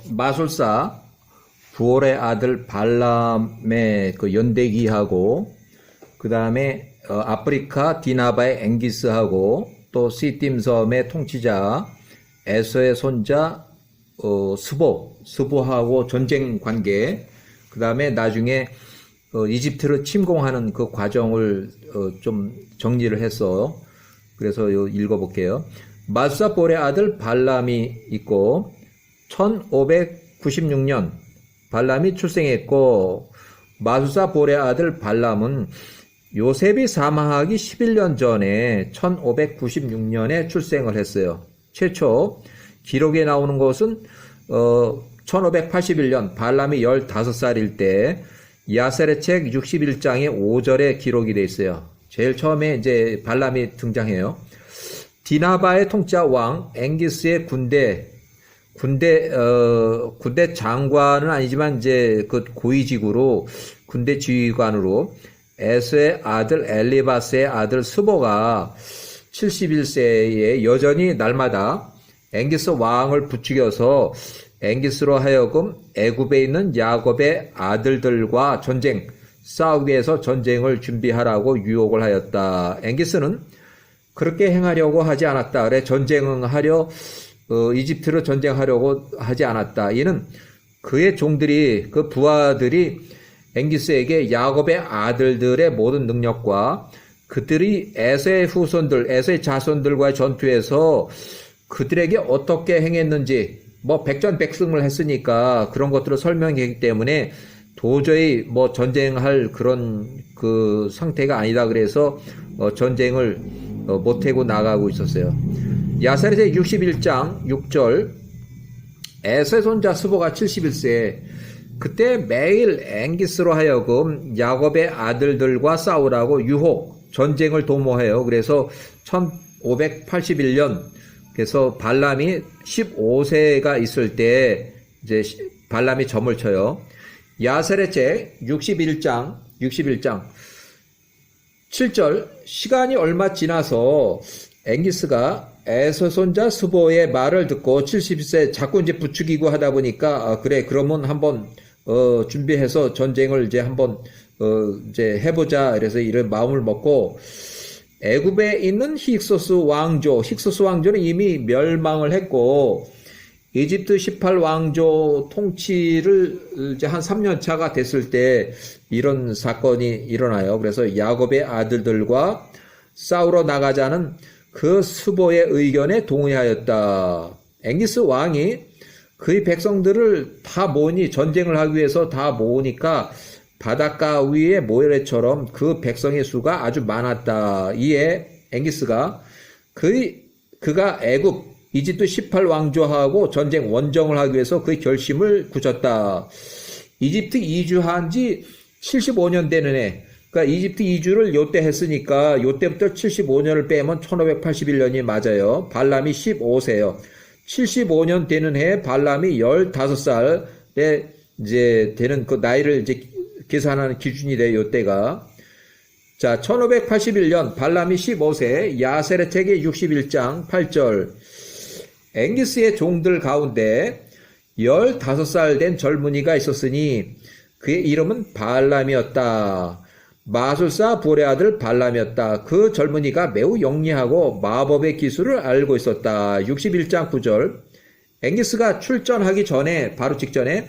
마술사 부올의 아들 발람의 그 연대기하고 그 다음에 아프리카 디나바의 앵기스하고 또 시딤섬의 통치자 에서의 손자 스보하고 전쟁 관계, 그 다음에 나중에 이집트를 침공하는 그 과정을 좀 정리를 해서 그래서 읽어볼게요. 마술사 부올의 아들 발람이 있고 1596년 발람이 출생했고, 마술사 부올의 아들 발람은 요셉이 사망하기 11년 전에 1596년에 출생을 했어요. 최초 기록에 나오는 것은 1581년 발람이 15살일 때 야세레책 61장의 5절에 기록이 되어 있어요. 제일 처음에 이제 발람이 등장해요. 디나바의 통치자 왕 앵기스의 군대 장관은 아니지만 이제 그 고위직으로 군대 지휘관으로 에스의 아들 엘리바스의 아들 스보가 71세에 여전히 날마다 앵기스 왕을 부추겨서 앵기스로 하여금 애굽에 있는 야곱의 아들들과 싸우기 위해서 전쟁을 준비하라고 유혹을 하였다. 앵기스는 그렇게 행하려고 하지 않았다. 그래 이집트로 전쟁하려고 하지 않았다. 이는 그의 종들이, 그 부하들이 앵기스에게 야곱의 아들들의 모든 능력과 그들이 에서의 자손들과의 전투에서 그들에게 어떻게 행했는지, 백전백승을 했으니까 그런 것들을 설명했기 때문에 도저히 전쟁할 그런 그 상태가 아니다. 그래서 전쟁을 못하고 나가고 있었어요. 야세레책 61장 6절, 에서의 손자 스보가 71세, 그때 매일 앵기스로 하여금 야곱의 아들들과 싸우라고 전쟁을 도모해요. 그래서 1581년, 그래서 발람이 15세가 있을 때 이제 발람이 점을 쳐요. 야세레책 61장 7절, 시간이 얼마 지나서 앵기스가 에서 손자 스보의 말을 듣고 70세 자꾸 이제 부추기고 하다 보니까 그래 그러면 한번 준비해서 전쟁을 이제 한번 이제 해보자. 그래서 이런 마음을 먹고 애굽에 있는 힉소스 왕조는 이미 멸망을 했고 이집트 18왕조 통치를 이제 한 3년 차가 됐을 때 이런 사건이 일어나요. 그래서 야곱의 아들들과 싸우러 나가자는 그 스보의 의견에 동의하였다. 앵기스 왕이 그의 백성들을 다 모으니, 전쟁을 하기 위해서 다 모으니까 바닷가 위의 모래처럼 그 백성의 수가 아주 많았다. 이에 앵기스가 그가 이집트 18왕조하고 전쟁 원정을 하기 위해서 그의 결심을 굳혔다. 이집트 이주한 지 75년 되는 해, 그러니까 이집트 이주를 요때 했으니까 요때부터 75년을 빼면 1581년이 맞아요. 발람이 15세요. 75년 되는 해에 발람이 15살에 이제 되는 그 나이를 이제 계산하는 기준이 돼요. 요때가. 자, 1581년 발람이 15세, 야세레책의 61장 8절. 앵기스의 종들 가운데 15살 된 젊은이가 있었으니 그의 이름은 발람이었다. 마술사 부올의 아들 발람이었다. 그 젊은이가 매우 영리하고 마법의 기술을 알고 있었다. 61장 9절. 앵기스가 출전하기 전에, 바로 직전에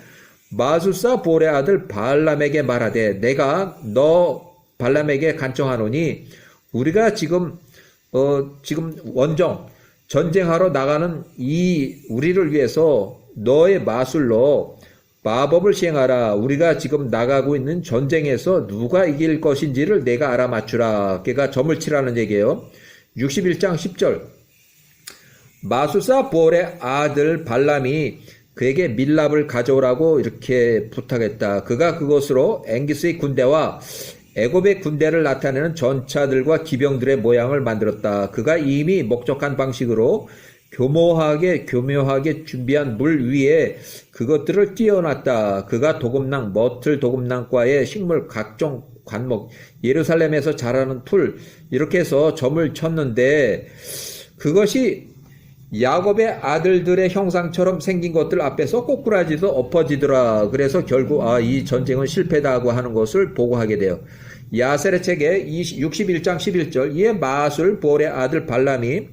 마술사 부올의 아들 발람에게 말하되, 내가 너 발람에게 간청하노니 우리가 지금 전쟁하러 나가는 우리를 위해서 너의 마술로 마법을 시행하라. 우리가 지금 나가고 있는 전쟁에서 누가 이길 것인지를 내가 알아맞추라. 걔가 점을 치라는 얘기예요. 61장 10절. 마술사 부올의 아들 발람이 그에게 밀랍을 가져오라고 이렇게 부탁했다. 그가 그것으로 앵기스의 군대와 애굽의 군대를 나타내는 전차들과 기병들의 모양을 만들었다. 그가 이미 목적한 방식으로 교묘하게 준비한 물 위에 그것들을 띄워놨다. 그가 머틀 도금낭과의 식물, 각종 관목, 예루살렘에서 자라는 풀, 이렇게 해서 점을 쳤는데 그것이 야곱의 아들들의 형상처럼 생긴 것들 앞에서 꼬꾸라지도 엎어지더라. 그래서 결국 이 전쟁은 실패다고 하는 것을 보고하게 돼요. 야셀의 책에 61장 11절 이에 마술 볼의 아들 발람이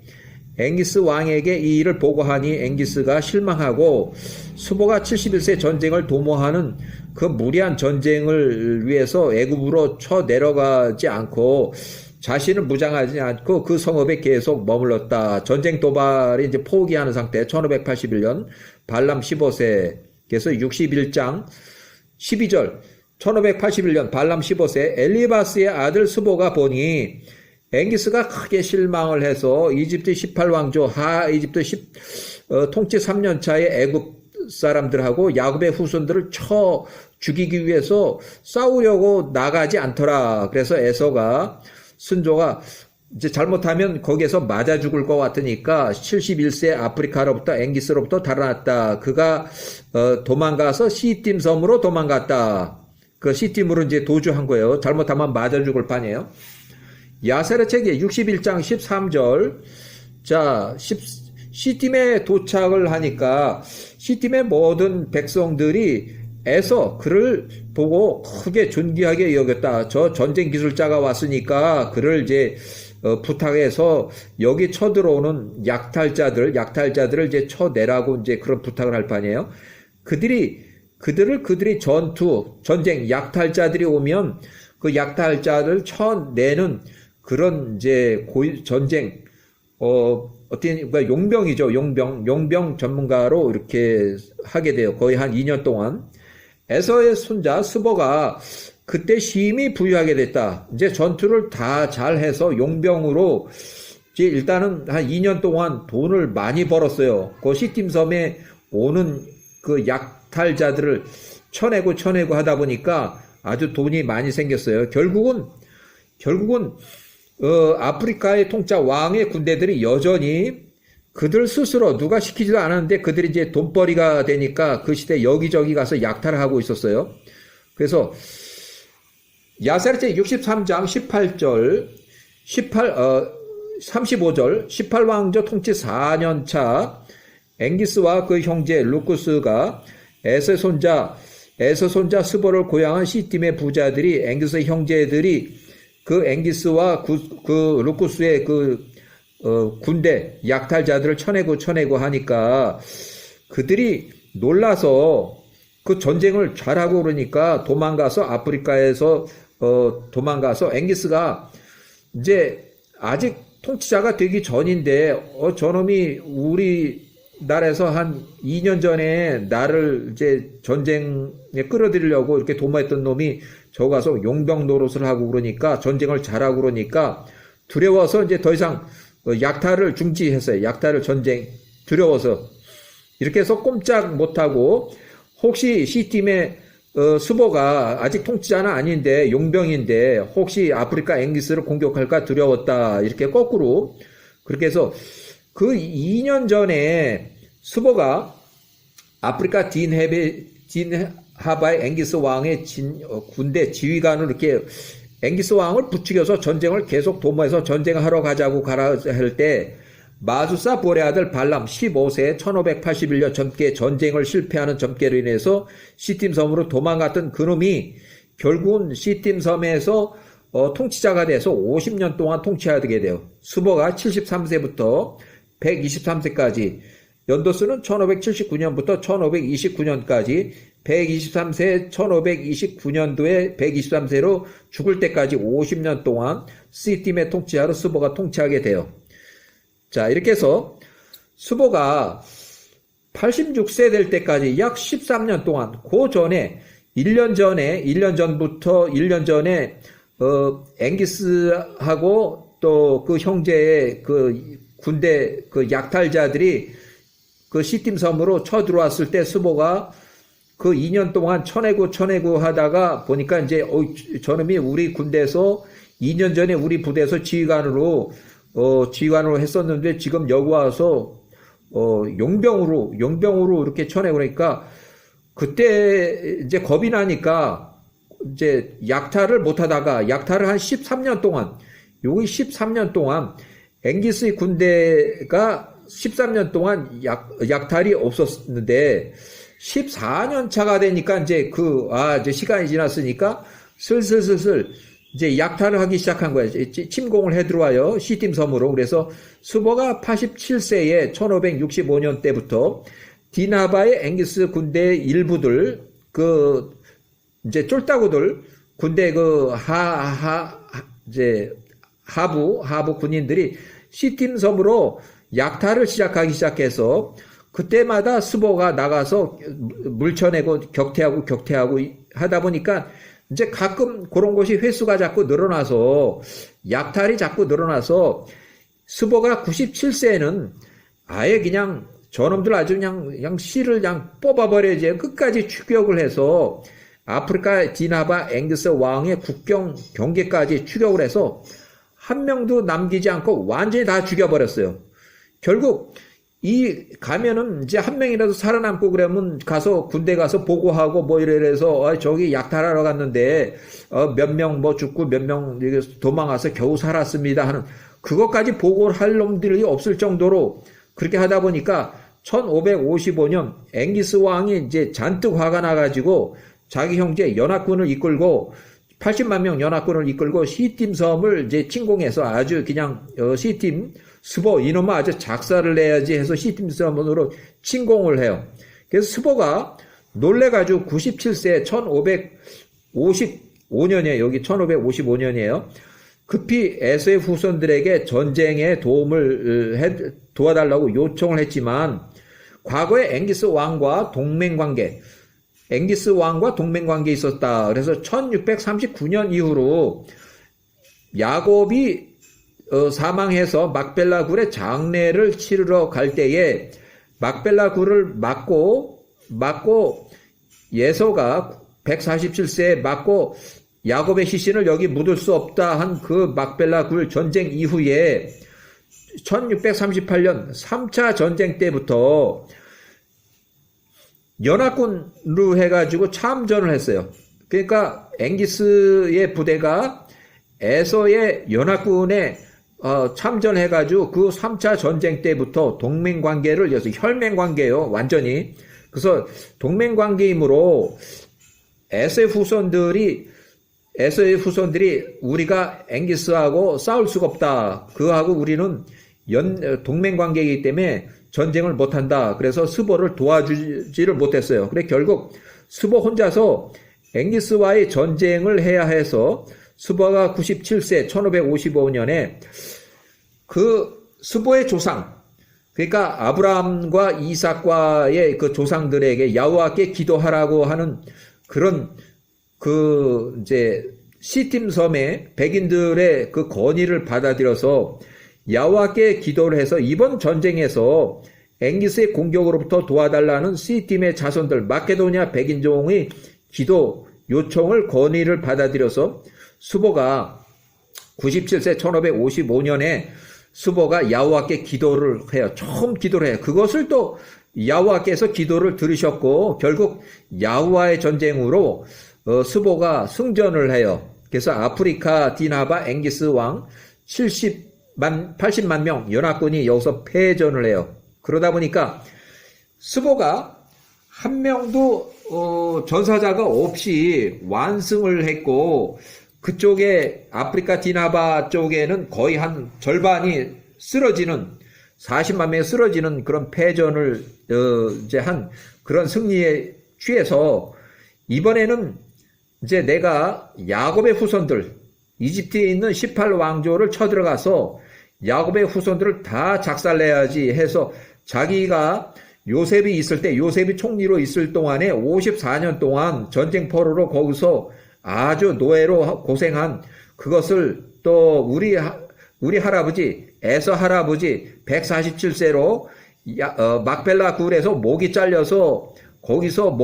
앵기스 왕에게 이 일을 보고하니 앵기스가 실망하고 수보가 71세 전쟁을 도모하는 그 무리한 전쟁을 위해서 애굽으로 쳐 내려가지 않고 자신은 무장하지 않고 그 성읍에 계속 머물렀다. 전쟁 도발이 이제 포기하는 상태. 1581년 발람 15세. 그래서 61장 12절 1581년 발람 15세 엘리바스의 아들 수보가 보니 앵기스가 크게 실망을 해서 이집트 18왕조 하 이집트 통치 3년 차에 애굽 사람들하고 야곱의 후손들을 쳐 죽이기 위해서 싸우려고 나가지 않더라. 그래서 에서가 순조가 이제 잘못하면 거기에서 맞아 죽을 것 같으니까 71세 아프리카로부터 앵기스로부터 달아났다. 그가 도망가서 시팀 섬으로 도망갔다. 그 시팀으로 이제 도주한 거예요. 잘못하면 맞아 죽을 판이에요. 야셀의 책에 61장 13절 자 시팀에 도착을 하니까 시팀의 모든 백성들이 에서 그를 보고 크게 존귀하게 여겼다. 저 전쟁 기술자가 왔으니까 그를 이제 부탁해서 여기 쳐들어오는 약탈자들을 이제 쳐내라고 이제 그런 부탁을 할 판이에요. 그들이 전쟁 약탈자들이 오면 그 약탈자를 쳐내는 그런 이제 전쟁 그러니까 용병이죠. 용병 전문가로 이렇게 하게 돼요. 거의 한 2년 동안. 에서의 손자 스보가 그때 심히 부유하게 됐다. 이제 전투를 다 잘해서 용병으로 이제 일단은 한 2년 동안 돈을 많이 벌었어요. 그 시팀 섬에 오는 그 약탈자들을 쳐내고 하다 보니까 아주 돈이 많이 생겼어요. 결국은 아프리카의 통짜 왕의 군대들이 여전히 그들 스스로 누가 시키지도 않았는데 그들이 이제 돈벌이가 되니까 그 시대 여기저기 가서 약탈을 하고 있었어요. 그래서 야셀의 63장 18절 35절 18왕조 통치 4년 차 앵기스와 그 형제 루쿠스가 에서 손자 스보를 고향한 시팀의 부자들이 앵기스의 형제들이 그 앵기스와 그 루쿠스의 군대 약탈자들을 쳐내고 하니까 그들이 놀라서 그 전쟁을 잘하고 그러니까 도망가서 아프리카에서 도망가서 앵기스가 이제 아직 통치자가 되기 전인데 저놈이 우리 나라에서 한 2년 전에 나를 이제 전쟁에 끌어들이려고 이렇게 도모했던 놈이 저 가서 용병 노릇을 하고 그러니까 전쟁을 잘하고 그러니까 두려워서 이제 더 이상 약탈을 중지했어요. 약탈을 전쟁 두려워서 이렇게 해서 꼼짝 못하고 혹시 C팀의 수보가 아직 통치자는 아닌데 용병인데 혹시 아프리카 앵기스를 공격할까 두려웠다. 이렇게 거꾸로 그렇게 해서 그 2년 전에 수보가 아프리카 딘하바의 앵기스 왕의 군대 지휘관으로 이렇게 앵기스 왕을 부추겨서 전쟁을 계속 도모해서 전쟁하러 가자고 가라 할 때 마주사 볼의 아들 발람 15세 1581년 점께 전쟁을 실패하는 점께로 인해서 시팀 섬으로 도망갔던 그놈이 결국은 시팀 섬에서 통치자가 돼서 50년 동안 통치하게 돼요. 수보가 73세부터 123세까지 연도수는 1579년부터 1529년까지 123세 1529년도에 123세로 죽을 때까지 50년 동안 C팀의 통치자로 수보가 통치하게 돼요. 자, 이렇게 해서 수보가 86세 될 때까지 약 13년 동안 그 전에 1년 전에 앵기스하고 또 그 형제의 그 군대 그 약탈자들이 그 시팀 섬으로 쳐들어왔을 때 수보가 그 2년 동안 쳐내고 하다가 보니까 이제 저놈이 우리 군대에서 2년 전에 우리 부대에서 지휘관으로 했었는데 지금 여기 와서 용병으로 이렇게 쳐내고 그러니까 그때 이제 겁이 나니까 이제 약탈을 못 하다가 약탈을 한 13년 동안 앵기스의 군대가 13년 동안 약탈이 없었는데 14년 차가 되니까 이제 이제 시간이 지났으니까 슬슬 이제 약탈을 하기 시작한 거예요. 침공을 해 들어와요. 시팀 섬으로. 그래서 수보가 87세에 1565년 때부터 디나바의 앵기스 군대의 일부들, 이제 쫄따구들, 군대 이제 하부 군인들이 시팀 섬으로 약탈을 시작하기 시작해서 그때마다 수보가 나가서 물쳐내고 격퇴하고 하다 보니까 이제 가끔 그런 곳이 횟수가 자꾸 늘어나서 약탈이 자꾸 늘어나서 수보가 97세에는 아예 그냥 저놈들 아주 그냥 씨를 그냥 뽑아버려야지 끝까지 추격을 해서 아프리카 디나바 앵기스 왕의 국경 경계까지 추격을 해서 한 명도 남기지 않고 완전히 다 죽여버렸어요. 결국 가면은 이제 한 명이라도 살아남고 그러면 군대 가서 보고하고 뭐 이래서 저기 약탈하러 갔는데 몇 명 죽고 몇 명 도망가서 겨우 살았습니다 하는 그것까지 보고를 할 놈들이 없을 정도로 그렇게 하다 보니까 1555년 앵기스 왕이 이제 잔뜩 화가 나가지고 자기 형제 연합군을 이끌고 80만 명 연합군을 이끌고 시팀 섬을 이제 침공해서 아주 그냥 시팀 수보 이놈아 아주 작사를 내야지 해서 시팀 섬으로 침공을 해요. 그래서 수보가 놀래가지고 97세 1555년이에요. 여기 1555년이에요. 급히 에서의 후손들에게 전쟁에 도와달라고 요청을 했지만 과거에 앵기스 왕과 동맹관계 있었다. 그래서 1639년 이후로 야곱이 사망해서 막벨라 굴의 장례를 치르러 갈 때에 막벨라 굴을 맞고 예서가 147세에 맞고 야곱의 시신을 여기 묻을 수 없다 한 그 막벨라 굴 전쟁 이후에 1638년 3차 전쟁 때부터 연합군으로 해가지고 참전을 했어요. 그러니까 앵기스의 부대가 에서의 연합군에 참전해가지고 그 3차 전쟁 때부터 동맹관계를 이어서 혈맹관계예요. 완전히. 그래서 동맹관계이므로 에서의 후손들이 우리가 앵기스하고 싸울 수가 없다. 그하고 우리는 동맹관계이기 때문에 전쟁을 못한다. 그래서 수보를 도와주지를 못했어요. 그래 결국 수보 혼자서 앵기스와의 전쟁을 해야 해서 수보가 97세 1555년에 그 수보의 조상 그러니까 아브라함과 이삭과의 그 조상들에게 여호와께 기도하라고 하는 그런 이제 시팀 섬의 백인들의 그 건의를 받아들여서 여호와께 기도를 해서 이번 전쟁에서 앵기스의 공격으로부터 도와달라는 시팀의 자손들 마케도니아 백인종의 기도 요청을 건의를 받아들여서 수보가 97세 1555년에 수보가 여호와께 기도를 해요. 처음 기도를 해요. 그것을 또 여호와께서 기도를 들으셨고 결국 여호와의 전쟁으로 수보가 승전을 해요. 그래서 아프리카 디나바 앵기스 왕 80만 명 연합군이 여기서 패전을 해요. 그러다 보니까 수보가 한 명도 전사자가 없이 완승을 했고 그쪽에 아프리카 디나바 쪽에는 거의 한 절반이 쓰러지는 40만 명이 쓰러지는 그런 패전을 이제 한 그런 승리에 취해서 이번에는 이제 내가 야곱의 후손들 이집트에 있는 18왕조를 쳐들어가서 야곱의 후손들을 다 작살내야지 해서 자기가 요셉이 있을 때 요셉이 총리로 있을 동안에 54년 동안 전쟁 포로로 거기서 아주 노예로 고생한 그것을 또 우리 할아버지 에서 할아버지 147세로 막벨라 굴에서 목이 잘려서 거기서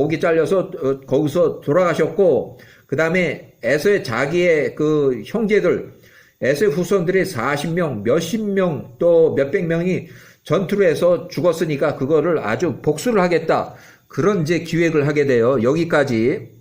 돌아가셨고 그 다음에 에서의 자기의 그 형제들 에서의 후손들이 40명 몇십 명 또 몇백 명이 전투를 해서 죽었으니까 그거를 아주 복수를 하겠다 그런 이제 기획을 하게 돼요. 여기까지